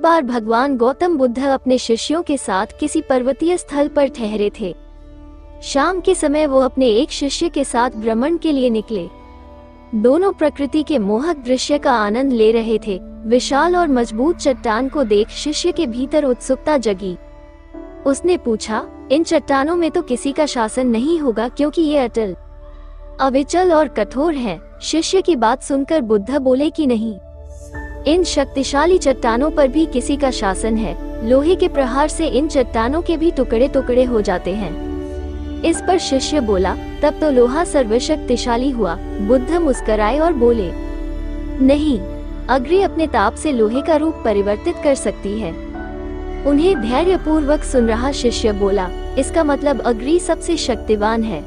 बार भगवान गौतम बुद्ध अपने शिष्यों के साथ किसी पर्वतीय स्थल पर ठहरे थे। शाम के समय वो अपने एक शिष्य के साथ भ्रमण के लिए निकले। दोनों प्रकृति के मोहक दृश्य का आनंद ले रहे थे। विशाल और मजबूत चट्टान को देख शिष्य के भीतर उत्सुकता जगी। उसने पूछा, इन चट्टानों में तो किसी का शासन नहीं होगा क्योंकि ये अटल, अविचल और कठोर हैं। शिष्य की बात सुनकर बुद्ध बोले कि नहीं, इन शक्तिशाली चट्टानों पर भी किसी का शासन है। लोहे के प्रहार से इन चट्टानों के भी टुकड़े टुकड़े हो जाते हैं। इस पर शिष्य बोला, तब तो लोहा सर्वशक्तिशाली हुआ। बुद्ध मुस्कुराए और बोले, नहीं, अग्नि अपने ताप से लोहे का रूप परिवर्तित कर सकती है। उन्हें धैर्यपूर्वक सुन रहा शिष्य बोला, इसका मतलब अग्नि सबसे शक्तिवान है।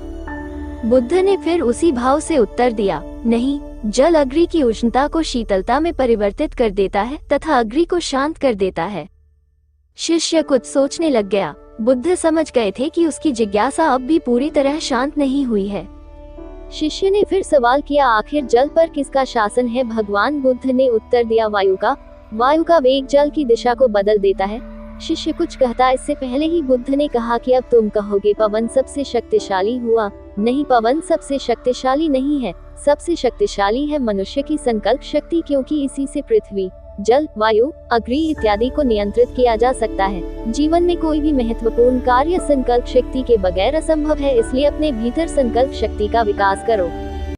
बुद्ध ने फिर उसी भाव से उत्तर दिया, नहीं, जल अग्नि की उष्णता को शीतलता में परिवर्तित कर देता है तथा अग्नि को शांत कर देता है। शिष्य कुछ सोचने लग गया। बुद्ध समझ गए थे कि उसकी जिज्ञासा अब भी पूरी तरह शांत नहीं हुई है। शिष्य ने फिर सवाल किया, आखिर जल पर किसका शासन है? भगवान बुद्ध ने उत्तर दिया, वायु का। वायु का वेग जल की दिशा को बदल देता है। शिष्य कुछ कहता इससे पहले ही बुद्ध ने कहा कि अब तुम कहोगे पवन सबसे शक्तिशाली हुआ। नहीं, पवन सबसे शक्तिशाली नहीं है। सबसे शक्तिशाली है मनुष्य की संकल्प शक्ति, क्योंकि इसी से पृथ्वी, जल, वायु, अग्नि इत्यादि को नियंत्रित किया जा सकता है। जीवन में कोई भी महत्वपूर्ण कार्य संकल्प शक्ति के बगैर असंभव है, इसलिए अपने भीतर संकल्प शक्ति का विकास करो।